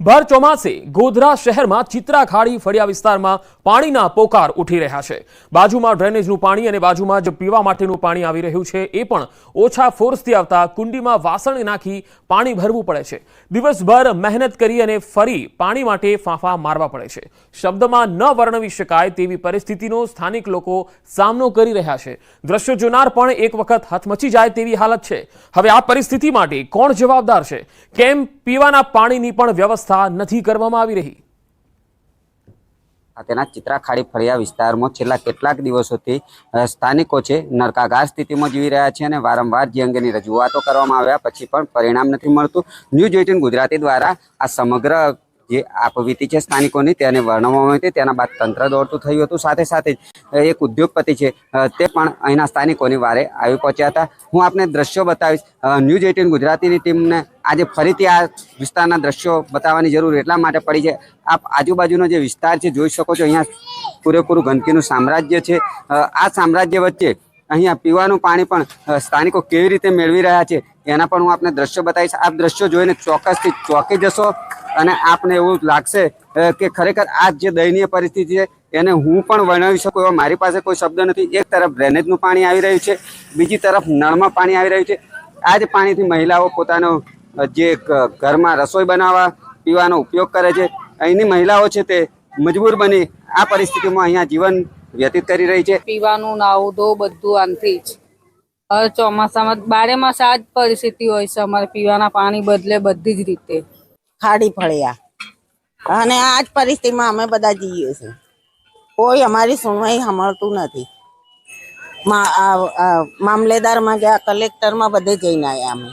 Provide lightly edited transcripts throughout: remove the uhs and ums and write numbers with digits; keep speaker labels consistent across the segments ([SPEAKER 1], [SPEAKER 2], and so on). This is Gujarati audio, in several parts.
[SPEAKER 1] ભર ચોમાસે ગોધરા શહેરમાં ચિત્રા ખાડી ફળિયા વિસ્તારમાં પાણીના પોકાર ઉઠી રહ્યા છે। બાજુમાં ડ્રેનેજનું પાણી અને બાજુમાં જ પીવા માટેનું પાણી આવી રહ્યું છે, એ પણ ઓછા ફોર્સથી આવતા કુંડીમાં વાસણ નાખી પાણી ભરવું પડે છે। દિવસભર મહેનત કરી અને ફરી પાણી માટે ફાંફા મારવા પડે છે। શબ્દમાં ન વર્ણવી શકાય તેવી પરિસ્થિતિનો સ્થાનિક લોકો સામનો કરી રહ્યા છે। દ્રશ્યો જોનાર પણ એક વખત હચમચી જાય તેવી હાલત છે। હવે આ પરિસ્થિતિ માટે કોણ જવાબદાર છે? કેમ પીવાના પાણીની પણ વ્યવસ્થા નથી કરવામાં આવી રહી?
[SPEAKER 2] તેના ચિત્રા ખાડી ફળિયા વિસ્તારમાં છેલ્લા કેટલાક દિવસોથી સ્થાનિકો છે નરકાગાર સ્થિતિમાં જીવી રહ્યા છે અને વારંવાર જે અંગેની રજૂઆતો કરવામાં આવ્યા પછી પણ પરિણામ નથી મળતું। ન્યૂઝ 18 ગુજરાતી દ્વારા આ સમગ્ર જે આપવીતી છે સ્થાનિકોની તેને વર્ણવવામાં આવી હતી। તેના બાદ તંત્ર દોડતું થયું હતું। સાથે સાથે એક ઉદ્યોગપતિ છે તે પણ અહીંના સ્થાનિકોની વારે આવી પહોંચ્યા હતા। હું આપને દ્રશ્યો બતાવીશ। ન્યૂઝ 18 ગુજરાતીની ટીમને આજે ફરીથી આ વિસ્તારના દ્રશ્યો બતાવવાની જરૂર એટલા માટે પડી છે। આપ આજુબાજુનો જે વિસ્તાર છે જોઈ શકો છો, અહીંયા પૂરેપૂરું ગંદકીનું સામ્રાજ્ય છે। આ સામ્રાજ્ય વચ્ચે અહીંયા પીવાનું પાણી પણ સ્થાનિકો કેવી રીતે મેળવી રહ્યા છે એના પણ હું આપને દ્રશ્યો બતાવીશ। આપ દ્રશ્યો જોઈને ચોક્કસથી ચોંકી જશો અને આપને એવું લાગશે કે ખરેખર આ જે દયનીય પરિસ્થિતિ છે એને હું પણ વર્ણવી શકું એવો મારી પાસે કોઈ શબ્દ નથી। એક તરફ ડ્રેનેજનું પાણી આવી રહ્યું છે, બીજી તરફ નળમાં પાણી આવી રહ્યું છે। આ જ પાણીથી મહિલાઓ પોતાનો જે ઘરમાં રસોઈ બનાવવા પીવાનો ઉપયોગ કરે છે। અહીંની મહિલાઓ છે તે મજબૂર બની આ પરિસ્થિતિમાં અહીંયા જીવન વ્યતીત કરી રહી છે।
[SPEAKER 3] પીવાનું નાવું ધોવું બધું આનથી જ હર ચોમાસામાં 12 માસ આ જ પરિસ્થિતિ હોય છે। અમારે પીવાના પાણી બદલે બધી જ રીતે
[SPEAKER 4] ખાડી ફળિયા અને આ જ પરિસ્થિતિમાં અમે બધા જીવીએ છીએ। કોઈ અમારી સુનવાઈ સાંભળતું નથી। મામલેદારમાં ગયા, કલેક્ટરમાં બધે જઈને આવ્યા અમે।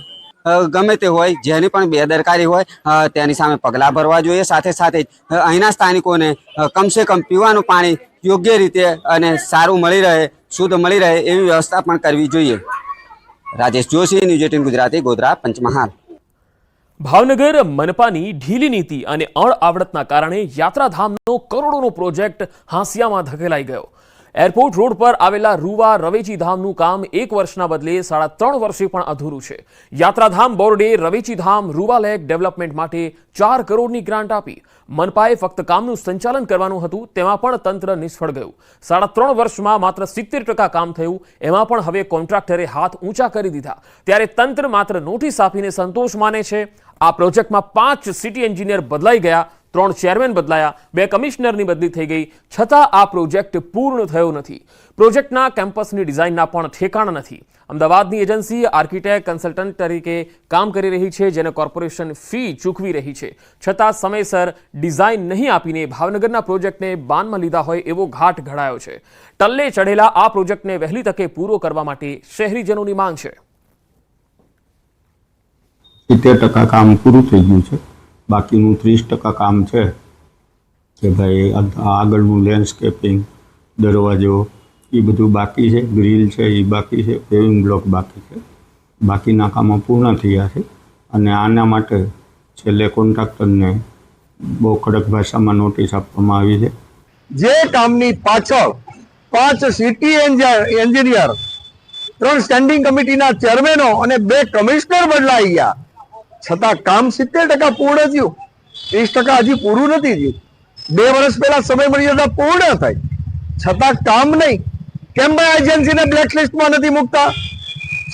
[SPEAKER 2] ગમે તે હોય, જેની પણ બેદરકારી હોય તેની સામે પગલાં ભરવા જોઈએ। સાથે સાથે અહીંના સ્થાનિકોને કમસે કમ પીવાનું પાણી યોગ્ય રીતે અને સારું મળી રહે, શુદ્ધ મળી રહે એવી વ્યવસ્થા પણ કરવી જોઈએ। રાજેશ જોશી, ન્યૂઝ 18 ગુજરાતી, ગોધરા, પંચમહાલ।
[SPEAKER 1] ભાવનગર મનપાની ઢીલી નીતિ અને અણઆવડતના કારણે યાત્રાધામનો કરોડોનો પ્રોજેક્ટ હાંસિયામાં ધકેલાઈ ગયો। એરપોર્ટ રોડ પર આવેલા રૂવા રવેચી ધામનું કામ 1 વર્ષના બદલે 3.5 વર્ષે પણ અધૂરું છે। યાત્રાધામ બોર્ડે રવેચી ધામ રૂવા લેક ડેવલપમેન્ટ માટે 4 કરોડની ગ્રાન્ટ આપી। મનપાએ ફક્ત કામનું સંચાલન કરવાનું હતું, તેમાં પણ તંત્ર નિષ્ફળ ગયું। 3.5 વર્ષમાં માત્ર 70% કામ થયું, એમાં પણ હવે કોન્ટ્રાક્ટરે હાથ ઊંચા કરી દીધા। ત્યારે તંત્ર માત્ર નોટિસ આપીને સંતોષ માને છે। આ પ્રોજેક્ટમાં 5 સિટી એન્જિનિયર બદલાઈ ગયા, 3 ચેરમેન બદલાયા, 2 કમિશનરની બદલી થઈ ગઈ, છતાં આ પ્રોજેક્ટ પૂર્ણ થયો નથી। પ્રોજેક્ટના કેમ્પસની ડિઝાઇનના પણ ઠેકાણા નથી। અમદાવાદની એજન્સી આર્કિટેક્ટ કન્સલ્ટન્ટ તરીકે કામ કરી રહી છે, જેને કોર્પોરેશન ફી ચૂકવી રહી છે, છતાં સમયસર ડિઝાઇન નહીં આપીને ભાવનગરના પ્રોજેક્ટને બાનમાં લીધા હોય એવો ઘાટ ઘડાયો છે। ટલ્લે ચઢેલા આ પ્રોજેક્ટને વહેલી તકે પૂરો કરવા માટે શહેરીજનોની માંગ છે।
[SPEAKER 5] 70% કામ પૂરું થઈ ગયું છે, બાકીનું 30% કામ છે કે ભાઈ આગળનું લેન્ડસ્કેપિંગ, દરવાજો એ બધું બાકી છે, ગ્રીલ છે એ બાકી છે, પેવિંગ બ્લોક બાકી છે। બાકીના કામો પૂર્ણ થયા છે અને આના માટે છેલ્લે કોન્ટ્રાક્ટરને બહુ કડક ભાષામાં નોટિસ આપવામાં આવી છે।
[SPEAKER 6] જે કામની પાછળ 5 સિટી એન્જિનિયર, 3 સ્ટેન્ડિંગ કમિટીના ચેરમેનો અને 2 કમિશનર બદલાઈ ગયા, છતાં કામ 70% પૂર્ણ થયું, 30% હજી પૂરું નથી થયું। 2 વર્ષ પહેલા સમય મર્યાદા પૂર્ણ થઈ, છતાં કામ નહીં। કેમ ભાઈ એજન્સીને બ્લેકલિસ્ટમાં નથી મૂકતા?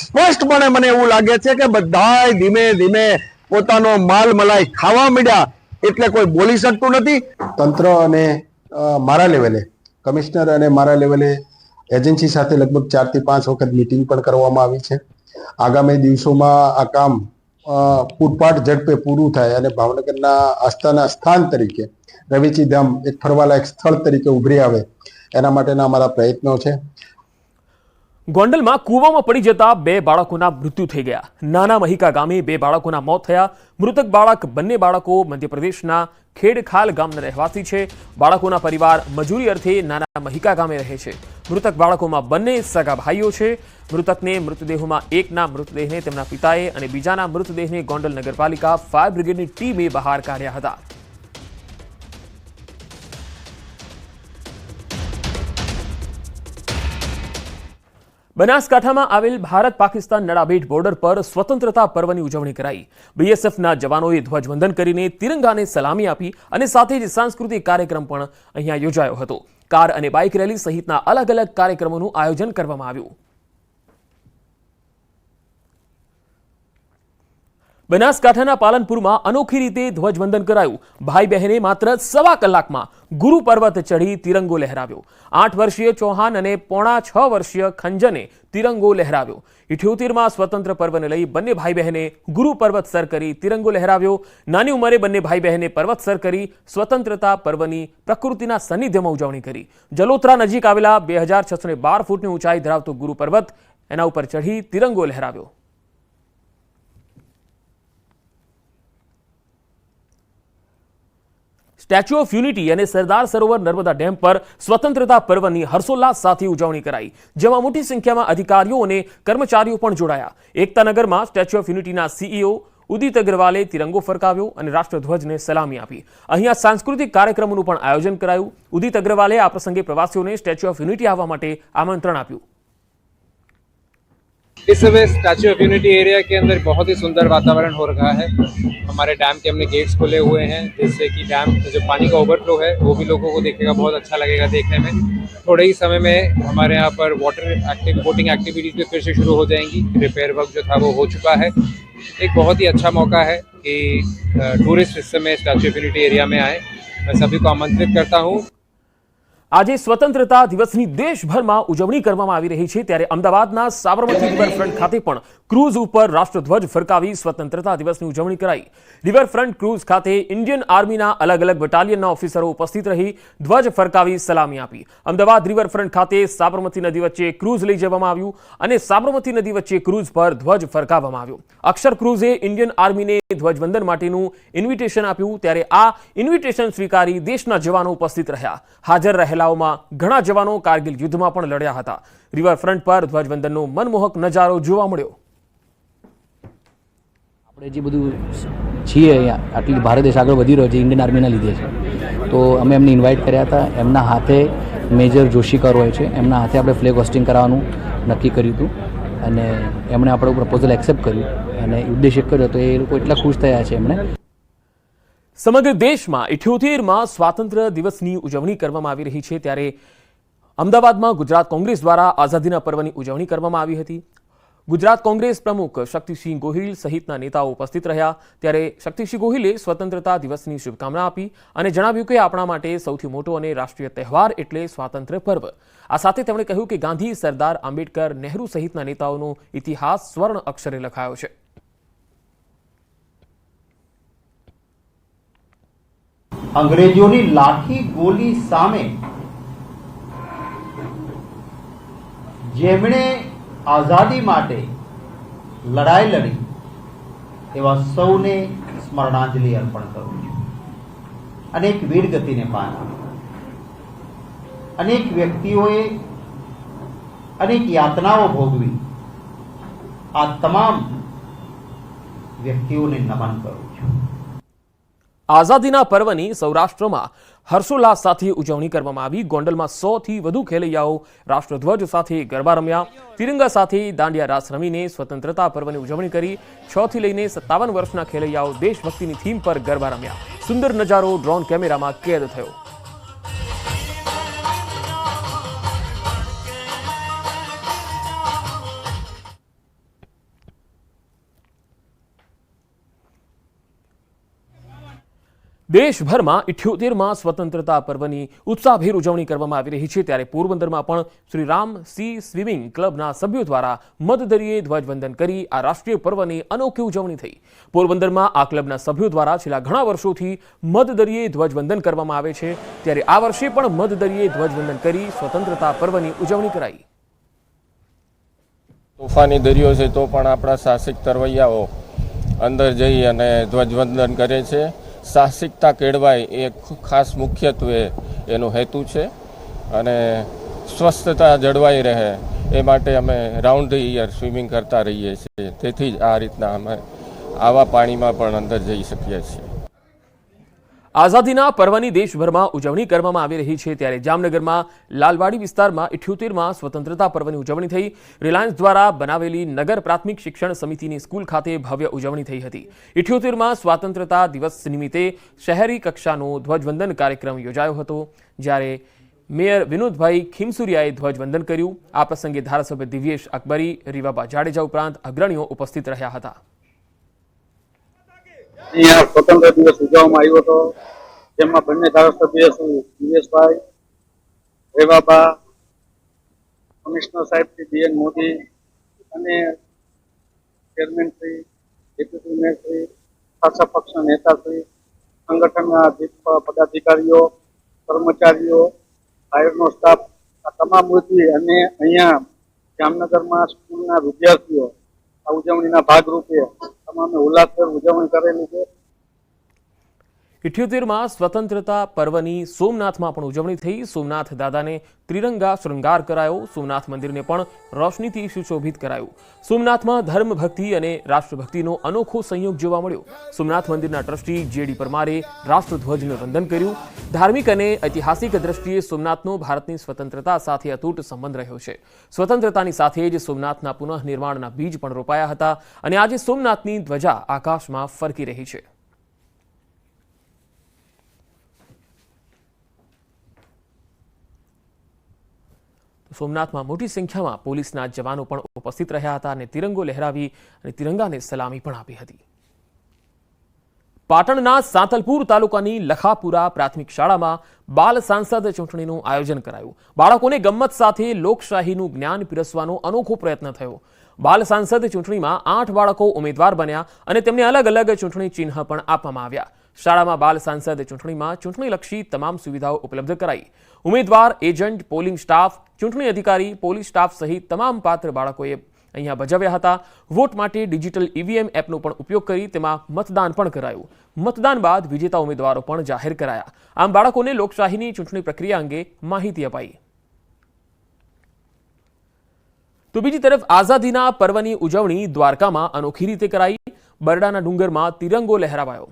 [SPEAKER 6] સ્પષ્ટપણે મને એવું લાગે છે કે બધાય ધીમે ધીમે પોતાનો માલ મલાઈ ખાવા માંડ્યા, એટલે કોઈ બોલી શકતું નથી।
[SPEAKER 7] તંત્ર અને મારા લેવલે, કમિશનર અને મારા લેવલે એજન્સી સાથે લગભગ 4 થી 5 વખત મીટિંગ પણ કરવામાં આવી છે। આગામી દિવસોમાં આ કામ પૂરપાટ ઝડપે પૂરું થાય અને ભાવનગરના આસ્થાના સ્થાન તરીકે રવેચી ધામ એક ફરવાલાયક સ્થળ તરીકે ઉભરી આવે એના માટેના અમારા પ્રયત્નો છે।
[SPEAKER 1] ગોંડલમાં કૂવામાં પડી જતા 2 બાળકોના મૃત્યુ થઈ ગયા। નાના મહિકા ગામે 2 બાળકોના મોત થયા। મૃતક બંને બાળકો મધ્યપ્રદેશના ખેડખાલ ગામના રહેવાસી છે। બાળકોના પરિવાર મજૂરી અર્થે નાના મહિકા ગામે રહે છે। મૃતક બાળકોમાં બંને સગા ભાઈઓ છે। મૃતકને મૃતદેહોમાં એકના મૃતદેહને તેમના પિતાએ અને બીજાના મૃતદેહને ગોંડલ નગરપાલિકા ફાયર બ્રિગેડની ટીમે બહાર કાઢ્યા હતા। બનાસકાંઠામાં આવેલ ભારત પાકિસ્તાન નડાબેટ બોર્ડર પર સ્વતંત્રતા પર્વની ઉજવણી કરાઈ। બીએસએફના જવાનોએ ધ્વજવંદન કરીને તિરંગાને સલામી આપી અને સાથે જ સાંસ્કૃતિક કાર્યક્રમ પણ અહીંયા યોજાયો હતો। કાર અને બાઇક રેલી સહિતના અલગ અલગ કાર્યક્રમોનું આયોજન કરવામાં આવ્યું। બનાસકાંઠાના પાલનપુરમાં અનોખી રીતે ધ્વજવંદન કરાયું। ભાઈ બહેને માત્ર સવા કલાકમાં ગુરુ પર્વત ચઢી તિરંગો લહેરાવ્યો। 8 વર્ષીય ચૌહાણ અને 6.5 વર્ષીય ખંજને તિરંગો લહેરાવ્યો। 78માં સ્વતંત્ર પર્વને લઈ બંને ભાઈ બહેને ગુરુ પર્વત સર કરી તિરંગો લહેરાવ્યો। નાની ઉંમરે બંને ભાઈ બહેને પર્વત સર કરી સ્વતંત્રતા પર્વની પ્રકૃતિના સાનિધ્યમાં ઉજવણી કરી। જલોત્રા નજીક આવેલા 2612 ફૂટની ઊંચાઈ ધરાવતો ગુરુ પર્વત એના ઉપર ચઢી તિરંગો લહેરાવ્યો। સ્ટેચ્યુ ઓફ યુનિટી અને સરદાર સરોવર નર્મદા ડેમ પર સ્વતંત્રતા પર્વની હર્ષોલ્લાસ સાથે ઉજવણી કરાઈ, જેમાં મોટી સંખ્યામાં અધિકારીઓ અને કર્મચારીઓ પણ જોડાયા। એકતાનગરમાં સ્ટેચ્યુ ઓફ યુનિટીના સીઈઓ ઉદિત અગ્રવાલે તિરંગો ફરકાવ્યો અને રાષ્ટ્રધ્વજને સલામી આપી। અહીંયા સાંસ્કૃતિક કાર્યક્રમોનું પણ આયોજન કરાયું। ઉદિત અગ્રવાલે આ પ્રસંગે પ્રવાસીઓને સ્ટેચ્યુ ઓફ યુનિટી આવવા માટે આમંત્રણ આપ્યું।
[SPEAKER 8] इस समय स्टैच्यू ऑफ यूनिटी एरिया के अंदर बहुत ही सुंदर वातावरण हो रहा है। हमारे डैम के हमने गेट्स खोले हुए हैं, जिससे कि डैम जो पानी का ओवरफ्लो है वो भी लोगों को देखेगा, बहुत अच्छा लगेगा देखने में। थोड़े ही समय में हमारे यहाँ पर बोटिंग एक्टिविटीज भी फिर से शुरू हो जाएंगी। रिपेयर वर्क जो था वो हो चुका है। एक बहुत ही अच्छा मौका है कि टूरिस्ट इस समय स्टैच्यू ऑफ यूनिटी एरिया में आए। मैं सभी को आमंत्रित करता हूँ।
[SPEAKER 1] આજે સ્વતંત્રતા દિવસની દેશભરમાં ઉજવણી કરવામાં આવી રહી છે, ત્યારે અમદાવાદના સાબરમતી રિવરફ્રન્ટ ખાતે પણ ક્રૂઝ ઉપર રાષ્ટ્રધ્વજ ફરકાવી સ્વતંત્રતા દિવસની ઉજવણી કરાઈ। રિવરફ્રન્ટ ક્રૂઝ ખાતે ઇન્ડિયન આર્મીના અલગ અલગ બટાલિયનના ઓફિસરો ઉપસ્થિત રહી ધ્વજ ફરકાવી સલામી આપી। અમદાવાદ રિવરફ્રન્ટ ખાતે સાબરમતી નદી વચ્ચે ક્રૂઝ લઈ જવામાં આવ્યું અને સાબરમતી નદી વચ્ચે ક્રૂઝ પર ધ્વજ ફરકાવવામાં આવ્યો। અક્ષર ક્રૂઝે ઇન્ડિયન આર્મીને ધ્વજવંદન માટેનું ઇન્વિટેશન આપ્યું, ત્યારે આ ઇન્વિટેશન સ્વીકારી દેશના જવાનો ઉપસ્થિત રહ્યા। હાજર રહેલાઓમાં ઘણા જવાનો કારગિલ યુદ્ધમાં પણ લડ્યા હતા। રિવરફ્રન્ટ પર ધ્વજવંદનનો મનમોહક નજારો જોવા મળ્યો।
[SPEAKER 9] આપણે જે બધું છીએ અહીંયા આટલી ભારત દેશ આગળ વધી રહ્યો છે ઇન્ડિયન આર્મીના લીધે છે, તો અમે એમને ઇન્વાઇટ કર્યા હતા। એમના હાથે મેજર જોશીકર હોય છે, એમના હાથે આપણે ફ્લેગ હોસ્ટિંગ કરાવવાનું નક્કી કર્યું હતું અને એમણે આપણું પ્રપોઝલ એક્સેપ્ટ કર્યું અને ઉદ્દેશ કર્યો, તો એ લોકો એટલા ખુશ થયા છે એમણે।
[SPEAKER 1] સમગ્ર દેશમાં 78માં સ્વાતંત્ર્ય દિવસની ઉજવણી કરવામાં આવી રહી છે, ત્યારે અમદાવાદમાં ગુજરાત કોંગ્રેસ દ્વારા આઝાદીના પર્વની ઉજવણી કરવામાં આવી હતી। ગુજરાત કોંગ્રેસ પ્રમુખ શક્તિસિંહ ગોહિલ સહિતના નેતાઓ ઉપસ્થિત રહ્યા, ત્યારે શક્તિસિંહ ગોહિલે સ્વતંત્રતા દિવસની શુભકામના આપી અને જણાવ્યું કે આપણા માટે સૌથી મોટો અને રાષ્ટ્રીય તહેવાર એટલે સ્વાતંત્ર્ય પર્વ। આ સાથે તેમણે કહ્યું કે ગાંધી, સરદાર આંબેડકર, નહેરુ સહિતના નેતાઓનો ઇતિહાસ સ્વર્ણ અક્ષરે લખાયો છે।
[SPEAKER 10] અંગ્રેજોની લાઠી ગોલી સામે જેમણે આઝાદી માટે લડાઈ લડી એવા સૌને સ્મરણાંજલિ અર્પણ કરું છું। અનેક વીરગતિને પાન અનેક વ્યક્તિઓએ અનેક યાતનાઓ ભોગવી, આ તમામ વ્યક્તિઓને નમન કરું છું।
[SPEAKER 1] આઝાદીના પર્વની સૌરાષ્ટ્રમાં હર્ષોલ્લાસ સાથે ઉજવણી કરવામાં આવી। ગોંડલમાં 100થી વધુ ખેલૈયાઓ રાષ્ટ્રધ્વજ સાથે ગરબા રમ્યા, તિરંગા સાથે દાંડિયા રાસ રમીને સ્વતંત્રતા પર્વની ઉજવણી કરી। 6 થી લઈને 57 વર્ષના ખેલૈયાઓ દેશભક્તિની થીમ પર ગરબા રમ્યા। સુંદર નજારો ડ્રોન કેમેરામાં કેદ થયો। દેશભરમાં 78માં સ્વતંત્રતા પર્વની ઉત્સાહભેર ઉજવણી કરવામાં આવી રહી છે, ત્યારે પોરબંદરમાં પણ શ્રી રામ સી સ્વિમિંગ ક્લબના સભ્યો દ્વારા મધદરિયે ધ્વજવંદન કરી આ રાષ્ટ્રીય પર્વની અનોખી ઉજવણી થઈ। પોરબંદરમાં આ ક્લબના સભ્યો દ્વારા છેલ્લા ઘણા વર્ષોથી મધદરિયે ધ્વજવંદન કરવામાં આવે છે, ત્યારે આ વર્ષે પણ મધદરિયે ધ્વજવંદન કરી સ્વતંત્રતા પર્વની ઉજવણી કરાઈ।
[SPEAKER 11] તોફાની દરિયો છે તો પણ આપણા સાહસિક તરવૈયાઓ અંદર જઈ અને ધ્વજવંદન કરે છે। સાહસિકતા કેળવાય એ ખાસ મુખ્યત્વે એનો હેતુ છે અને સ્વસ્થતા જળવાઈ રહે એ માટે અમે રાઉન્ડ ધ યર સ્વિમિંગ કરતા રહીએ છીએ, તેથી જ આ રીતના અમે આવા પાણીમાં પણ અંદર જઈ શકીએ છીએ।
[SPEAKER 1] આઝાદીના પર્વની દેશભરમાં ઉજવણી કરવામાં આવી રહી છે ત્યારે જામનગરમાં લાલવાડી વિસ્તારમાં 78માં સ્વતંત્રતા પર્વની ઉજવણી થઈ। રિલાયન્સ દ્વારા બનાવેલી નગર પ્રાથમિક શિક્ષણ સમિતિની સ્કૂલ ખાતે ભવ્ય ઉજવણી થઈ હતી। 78માં સ્વતંત્રતા દિવસ નિમિત્તે શહેરી કક્ષાનો ધ્વજવંદન કાર્યક્રમ યોજાયો હતો, જ્યારે મેયર વિનોદભાઈ ખીમસુરિયાએ ધ્વજવંદન કર્યું। આ પ્રસંગે ધારાસભ્ય દિવ્યેશ અકબરી, રીવાબા જાડેજા ઉપરાંત અગ્રણીઓ ઉપસ્થિત રહ્યા હતા।
[SPEAKER 12] અહીંયા સ્વતંત્ર દિવસ ઉજવવામાં આવ્યો હતો, જેમાં બંને ધારાસભ્ય શ્રી દિવેશભાઈ, રેવાબા, કમિશનર સાહેબ શ્રી DN મોદી અને chairman Shri, deputy mayor Shri, શાસક પક્ષના નેતા શ્રી, સંગઠનના પદાધિકારીઓ, કર્મચારીઓ, ફાયરનો સ્ટાફ, આ તમામ વતી અને અહીંયા જામનગરમાં સ્કૂલના વિદ્યાર્થીઓ આ ઉજવણીના ભાગરૂપે તમામે ઉલ્લાસભેર ઉજવણી કરેલી છે।
[SPEAKER 1] 78માં સ્વતંત્રતા પર્વની સોમનાથમાં પણ ઉજવણી થઈ। સોમનાથ દાદાને ત્રિરંગા શૃંગાર કરાયો। સોમનાથ મંદિરને પણ રોશનીથી સુશોભિત કરાયું। સોમનાથમાં ધર્મ ભક્તિ અને રાષ્ટ્રભક્તિનો અનોખો સંયોગ જોવા મળ્યો। સોમનાથ મંદિરના ટ્રસ્ટી JD પરમારે રાષ્ટ્રધ્વજને વંદન કર્યું। ધાર્મિક અને ઐતિહાસિક દ્રષ્ટિએ સોમનાથનો ભારતની સ્વતંત્રતા સાથે અતૂટ સંબંધ રહ્યો છે। સ્વતંત્રતાની સાથે જ સોમનાથના પુનઃનિર્માણના બીજ પણ રોપાયા હતા અને આજે સોમનાથની ધ્વજા આકાશમાં ફરકી રહી છે। સોમનાથમાં મોટી સંખ્યામાં પોલીસના જવાનો પણ ઉપસ્થિત રહ્યા હતા અને તિરંગો લહેરાવી અને તિરંગાને સલામી પણ આપી હતી। પાટણના સાંતલપુર તાલુકાની લખાપુરા પ્રાથમિક શાળામાં બાલ સાંસદ ચૂંટણીનું આયોજન કરાયું। બાળકોને ગમ્મત સાથે લોકશાહીનું જ્ઞાન પીરસવાનો અનોખો પ્રયત્ન થયો। બાલ સાંસદ ચૂંટણીમાં 8 બાળકો ઉમેદવાર બન્યા અને તેમને અલગ અલગ ચૂંટણી ચિહ્ન પણ આપવામાં આવ્યા। શાળામાં બાલ સાંસદ ચૂંટણીમાં ચૂંટણીલક્ષી તમામ સુવિધાઓ ઉપલબ્ધ કરાઈ। ઉમેદવાર, એજન્ટ, પોલિંગ સ્ટાફ, ચૂંટણી અધિકારી, પોલીસ સ્ટાફ સહિત તમામ પાત્ર બાળકોએ અહીંયા બજાવ્યા હતા। વોટ માટે ડિજિટલ EVM એપનો પણ ઉપયોગ કરી તેમાં મતદાન પણ કરાયું। મતદાન બાદ વિજેતા ઉમેદવારો પણ જાહેર કરાયા। આમ બાળકોને લોકશાહીની ચૂંટણી પ્રક્રિયા અંગે માહિતી અપાઈ। તો બીજી તરફ આઝાદીના પર્વની ઉજવણી દ્વારકામાં અનોખી રીતે કરાઈ। બરડાના ડુંગરમાં તિરંગો લહેરાવાયો।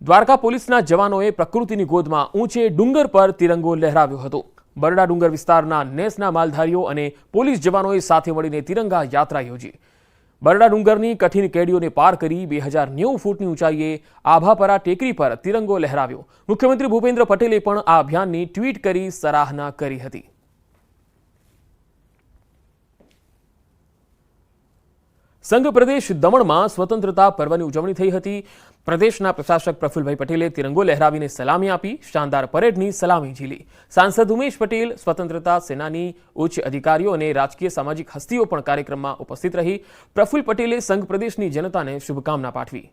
[SPEAKER 1] દ્વારકા પોલીસના જવાનોએ પ્રકૃતિની ગોદમાં ઊંચે ડુંગર પર તિરંગો લહેરાવ્યો હતો। બરડા ડુંગર વિસ્તારના નેસના માલધારીઓ અને પોલીસ જવાનોએ સાથે મળીને તિરંગા યાત્રા યોજી। બરડા ડુંગરની કઠિન કેડીઓને પાર કરી 2090 ફૂટની ઊંચાઈએ આભાપરા ટેકરી પર તિરંગો લહેરાવ્યો। મુખ્યમંત્રી ભૂપેન્દ્ર પટેલે પણ આ અભિયાનની ટ્વીટ કરી સરાહના કરી હતી। સંઘ પ્રદેશ દમણમાં સ્વતંત્રતા પર્વની ઉજવણી થઈ હતી। પ્રદેશના પ્રશાસક પ્રફુલભાઈ પટેલે તિરંગો લહેરાવીને સલામી આપી। શાનદાર પરેડની સલામી ઝીલી। સાંસદ ઉમેશ પટેલ, સ્વતંત્રતા સેનાની ઉચ્ચ અધિકારીઓ અને રાજકીય સામાજિક હસ્તીઓ પણ કાર્યક્રમમાં ઉપસ્થિત રહી। પ્રફુલ પટેલે સંઘ પ્રદેશની જનતાને શુભકામના પાઠવી।